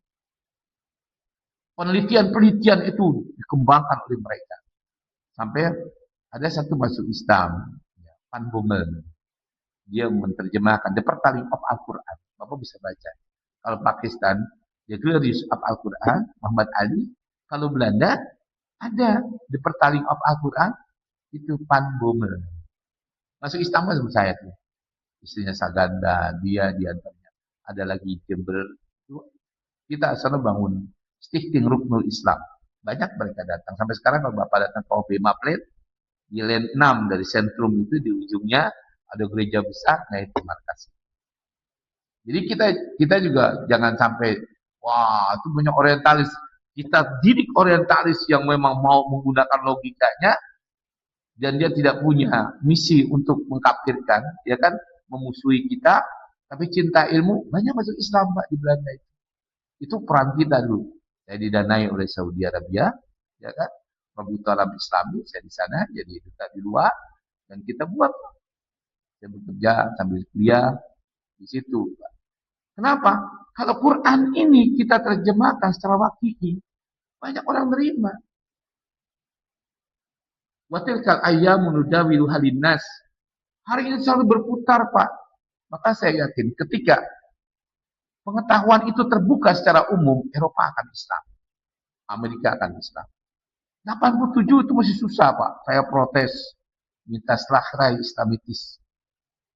Penelitian-penelitian itu dikembangkan oleh mereka. Sampai ada satu masuk Islam, Van Bommel. Dia menerjemahkan The Pertaling of Al-Quran. Bapak bisa baca. Kalau Pakistan, dia tulis Yusuf Al-Quran, Muhammad Ali. Kalau Belanda, ada The Pertaling of Al-Quran, itu Van Bommel. Masuk Islam sama saya tuh. Istrinya Saganda, dia diantaranya. Ada lagi Jember, Kita asalnya bangun Stichting Ruknul Islam. Banyak mereka datang. Sampai sekarang kalau Bapak datang ke OB Maplet, di Land 6 dari sentrum itu di ujungnya ada gereja besar, nah itu markas. Jadi kita juga jangan sampai wah itu banyak orientalis. Kita didik orientalis yang memang mau menggunakan logikanya dan dia tidak punya misi untuk mengkafirkan, ya kan, memusuhi kita, tapi cinta ilmu banyak masuk Islam Pak di Belanda itu. Itu peran kita dulu. Saya didanai oleh Saudi Arabia, ya kan, Rabbitul Alam Islami, saya di sana jadi duta di luar dan kita buat. Saya bekerja sambil kuliah di situ. Kenapa? Kalau Quran ini kita terjemahkan secara wakili, banyak orang terima. Wa tilkal ayyamu nudawilu halinnas. Hari ini selalu berputar, Pak. Maka saya yakin ketika pengetahuan itu terbuka secara umum, Eropa akan Islam. Amerika akan Islam. 87 itu masih susah, Pak. Saya protes. Minta selahrai Islamitis.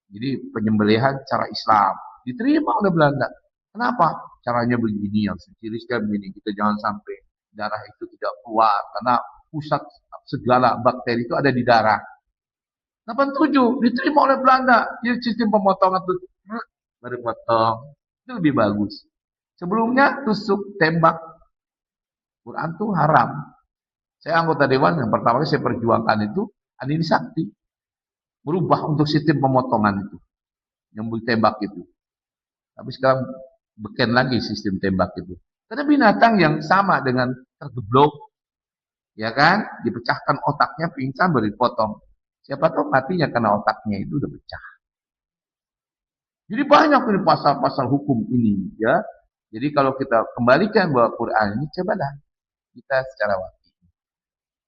Jadi penyembelihan cara Islam. Diterima oleh Belanda. Kenapa? Caranya begini, yang sejenisnya begini. Kita jangan sampai darah itu tidak keluar. Karena pusat segala bakteri itu ada di darah. 87 diterima oleh Belanda. Jadi sistem pemotongan itu baru potong. Itu lebih bagus. Sebelumnya tusuk, tembak. Quran itu haram. Saya anggota dewan yang pertama kali saya perjuangkan itu Andini Sakti. Berubah untuk sistem pemotongan itu. Yang tembak itu. Tapi sekarang beken lagi sistem tembak itu. Karena binatang yang sama dengan tergeblok, ya kan, dipecahkan otaknya, pingsan, baru dipotong. Siapa tahu matinya karena otaknya itu udah pecah. Jadi banyak ini pasal-pasal hukum ini, ya. Jadi kalau kita kembalikan bahwa Quran ini, cobalah kita secara wakil.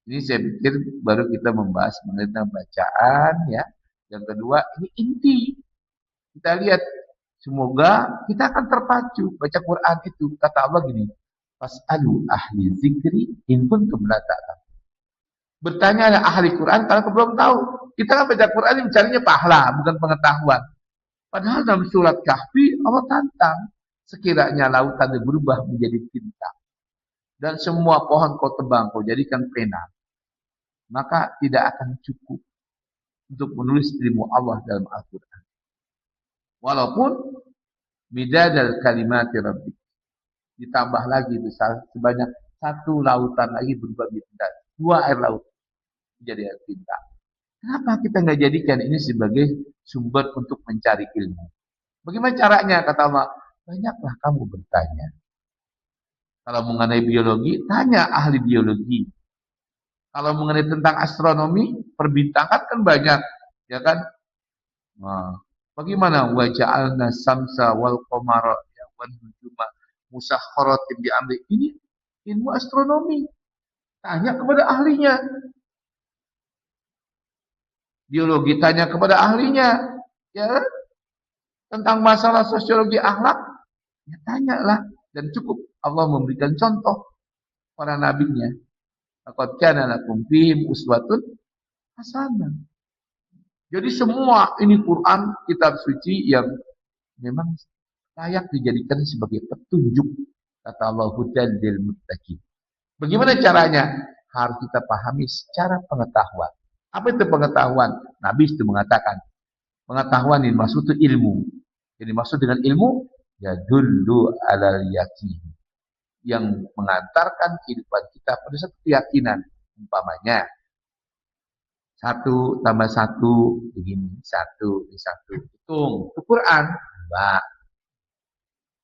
Ini saya pikir baru kita membahas mengenai bacaan, ya. Yang kedua, ini inti. Kita lihat, semoga kita akan terpacu baca Quran itu. Kata Allah gini, fas'alu ahli zikri in kuntum la ta'lamun. Bertanya ahli Quran kalau belum tahu. Kita kan baca Quran ini mencarinya pahala, bukan pengetahuan. Padahal dalam surat Kahfi Allah tantang, sekiranya lautan berubah menjadi tinta dan semua pohon kau tebang, kau jadikan pena, maka tidak akan cukup untuk menulis ilmu Allah dalam Al-Quran. Walaupun midadal kalimati rabbik, ditambah lagi besar sebanyak satu lautan lagi berubah menjadi tinta, 2 air laut menjadi air tinta. Kenapa kita nggak jadikan ini sebagai sumber untuk mencari ilmu? Bagaimana caranya? Kata Allah, banyaklah kamu bertanya. Kalau mengenai biologi, tanya ahli biologi. Kalau mengenai tentang astronomi, perbintangan kan banyak, ya kan? Nah, bagaimana waja'alna samsa wal qamara wan nujuma musakhkharatin diambil? Ini ilmu astronomi. Tanya kepada ahlinya. Biologi tanya kepada ahlinya, ya. Tentang masalah sosiologi akhlak, ya tanyalah, dan cukup Allah memberikan contoh para nabinya. Laqad kana lakum fihim uswatun hasanah. Jadi semua ini Quran, kitab suci yang memang layak dijadikan sebagai petunjuk, kata Allah, hudan lil muttaqin. Bagaimana caranya? Harus kita pahami secara pengetahuan. Apa itu pengetahuan? Nabi itu mengatakan, pengetahuan ini maksud itu ilmu. Jadi maksud dengan ilmu, ya dulu alal yakin, yang mengantarkan kehidupan kita pada satu keyakinan. Umpamanya 1 tambah 1 begini, 1 hitung, itu Quran. Mbak.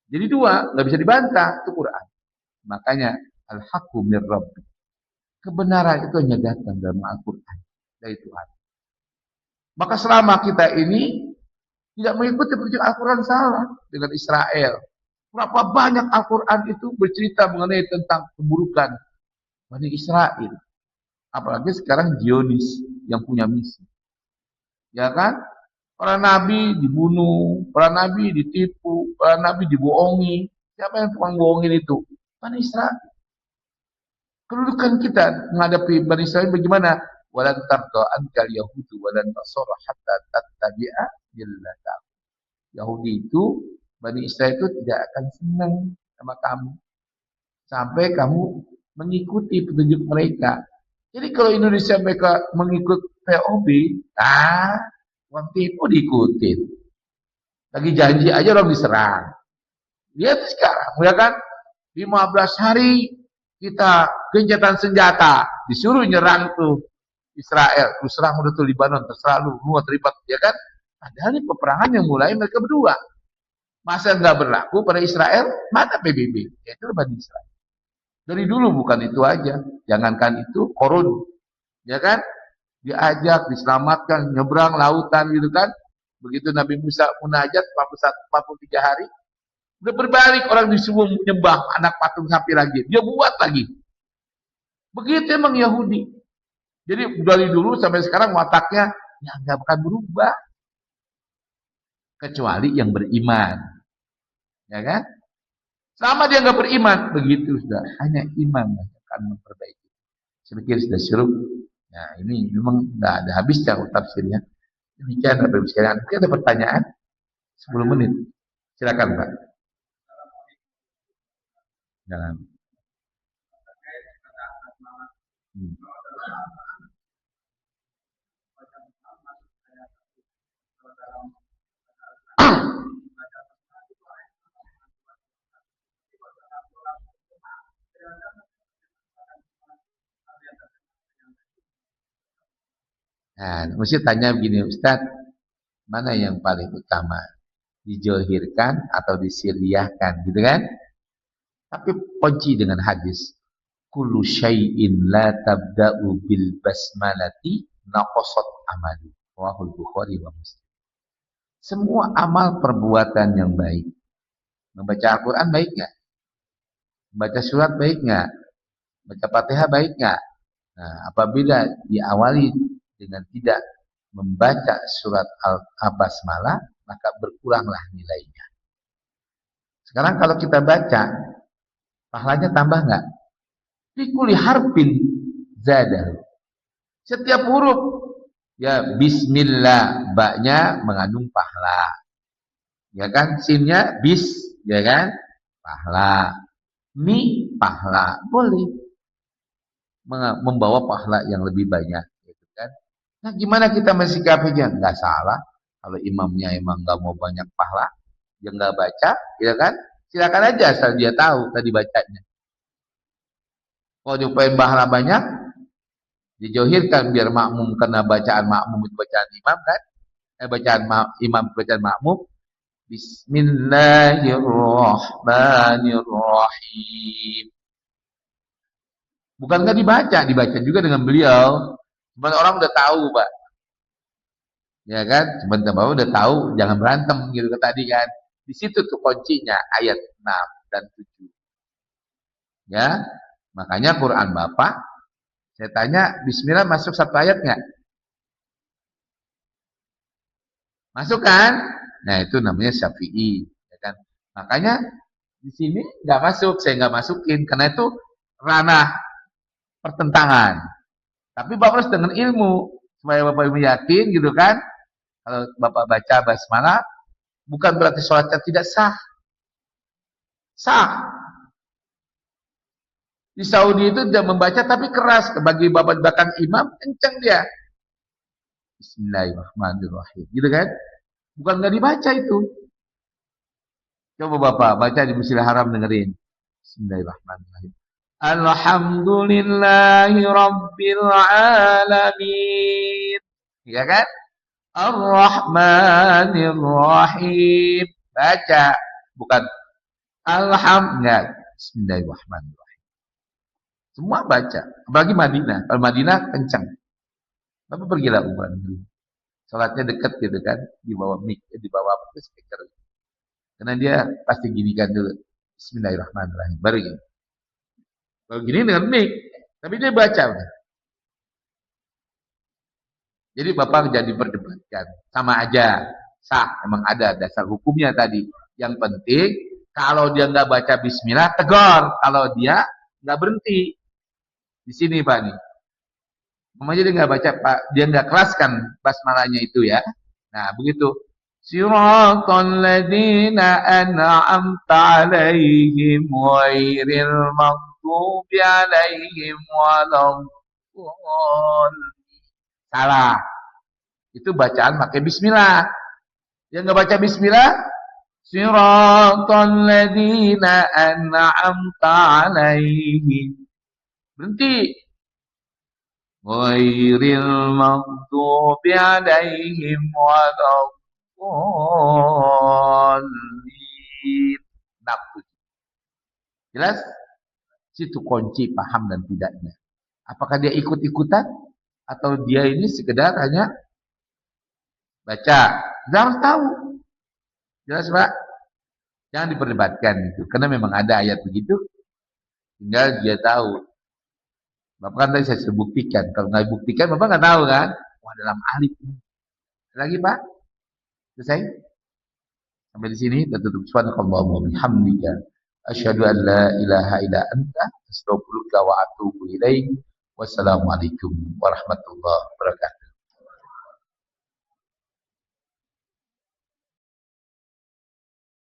Jadi 2, nggak bisa dibantah, itu Quran. Makanya al-haqqu mir rabbik. Kebenaran itu hanya datang dalam Al-Quran dari Tuhan. Maka selama kita ini tidak mengikuti petunjuk Al-Quran, salah dengan Israel. Berapa banyak Al-Quran itu bercerita mengenai tentang keburukan Bani Israel. Apalagi sekarang Zionis yang punya misi. Ya kan? Para nabi dibunuh, para nabi ditipu, para nabi dibohongi. Siapa yang tukang bohongin itu? Bani Israel. Kedudukan kita menghadapi Bani Israel bagaimana? Walan tarda ankal yahudu walan nasara hatta tattabi'a millata. Yahudi itu, Bani Israel itu tidak akan senang sama kamu. Sampai kamu mengikuti petunjuk mereka. Jadi kalau Indonesia mereka mengikut POB, uang tipu diikutin. Lagi janji aja orang diserang. Lihat sekarang, ya kan? 15 hari kita gencatan senjata, disuruh nyerang tuh Israel, terus serang udah tuh Libanon, terserah lu terlibat, ya kan? Padahal ini peperangan yang mulai mereka berdua. Masa nggak berlaku pada Israel? Mana PBB? Itu Bani Israel. Dari dulu bukan itu aja. Jangankan itu, Korun, ya kan? Diajak, diselamatkan, nyebrang lautan gitu kan? Begitu Nabi Musa munajat 43 hari, udah berbalik orang disuruh menyembah anak patung sapi lagi. Dia buat lagi. Begitu emang Yahudi. Jadi dari dulu sampai sekarang wataknya ya nggak akan berubah. Kecuali yang beriman. Ya kan? Selama dia nggak beriman, begitu sudah. Hanya iman yang akan memperbaiki. Saya pikir sudah syuruk. Nah ini memang nggak ada habisnya tafsirnya. Demikian Bapak Ibu sekalian. Mungkin ada pertanyaan? 10 menit. Silakan Pak. Dalam. Nah, mesti tanya begini, Ustaz, mana yang paling utama? Dijohirkan atau disiriahkan, gitu kan? Tapi kunci dengan hadis. Kullu syai'in la tabda'u bil basmalati naqasat amali. Rahul Bukhari wa Muslim. Semua amal perbuatan yang baik. Membaca Al-Quran baik nggak? Membaca surat baik nggak? Baca Fatihah baik nggak? Nah, apabila diawali dengan tidak membaca surat Al-Basmalah, maka berkuranglah nilainya. Sekarang kalau kita baca, pahalanya tambah nggak? Fikuli harfin zadah. Setiap huruf, ya Bismillah, baknya mengandung pahala. Ya kan, sinnya bis, ya kan, pahala. Mi, pahala, boleh membawa pahala yang lebih banyak, gitu kan? Nah, gimana kita mensikapinya? Nggak salah. Kalau imamnya emang nggak mau banyak pahala, dia nggak baca, ya kan? Silakan aja asal dia tahu tadi bacanya. Kalau diupain pahala banyak, dijohirkan biar makmum, karena bacaan makmum itu bacaan imam kan? Bacaan imam bacaan makmum. Bismillahirrahmanirrahim. Bukan nggak dibaca juga dengan beliau. Cuman orang udah tahu, Pak. Ya kan? Cuman bapak udah tahu, jangan berantem gitu tadi kan. Di situ tuh kuncinya ayat 6 dan 7. Ya. Makanya Quran Bapak, saya tanya, Bismillah masuk satu ayat nggak? Masuk kan? Nah, itu namanya Syafi'i, ya kan? Makanya di sini nggak masuk, saya nggak masukin karena itu ranah pertentangan. Tapi Bapak harus dengan ilmu supaya Bapak Ibu yakin gitu kan. Kalau Bapak baca basmalah bukan berarti sholatnya tidak sah. Sah. Di Saudi itu dia membaca tapi keras, bagi Bapak belakang imam kencang dia. Bismillahirrahmanirrahim. Gitu kan? Bukan nggak dibaca itu. Coba Bapak baca di Masjidil Haram dengerin. Bismillahirrahmanirrahim. Alhamdulillahi Rabbil Alamin. Ya kan? Ar-Rahmanir-Rahim. Baca. Bukan Alhamdulillah. Bismillahirrahmanirrahim. Semua baca. Apalagi Madinah. Kalau Madinah kencang. Bapak pergilah umrah dulu. Salatnya dekat gitu kan. Di bawah mic. Di bawah speaker. Karena dia pasti ginikan dulu. Bismillahirrahmanirrahim. Baru gini. Kalau gini dengan mic, tapi dia baca. Jadi Bapak jadi berdebatkan. Sama aja. Sah. Emang ada dasar hukumnya tadi. Yang penting, kalau dia nggak baca bismillah, tegur. Kalau dia nggak berhenti. Di sini Pak nih. Mamanya dia nggak baca, Pak. Dia nggak kelaskan basmalahnya itu ya. Nah, begitu. Siratal ladzina an'amta 'alaihim ghairil maghdubi 'alaihim waladdallin. Salah. Itu bacaan pakai bismillah. Yang enggak baca bismillah, siratal ladzina an'amta 'alaihim. Berhenti. Ghairil maghdubi 'alaihim waladdallin. Jelas? Situ kunci paham dan tidaknya. Apakah dia ikut-ikutan atau dia ini sekedar hanya baca? Kita harus tahu. Jelas, Pak? Jangan diperdebatkan itu, karena memang ada ayat begitu. Tinggal dia tahu. Bapak kan tadi saya buktikan. Kalau nggak buktikan, Bapak nggak tahu kan? Wah, dalam alif. Lagi, Pak? Selesai? Sampai di sini kita tutup. Subhanakallahumma wa bihamdika asyhadu an la ilaha illa anta astaghfiruka wa atubu ilaik. Wassalamualaikum warahmatullahi wabarakatuh.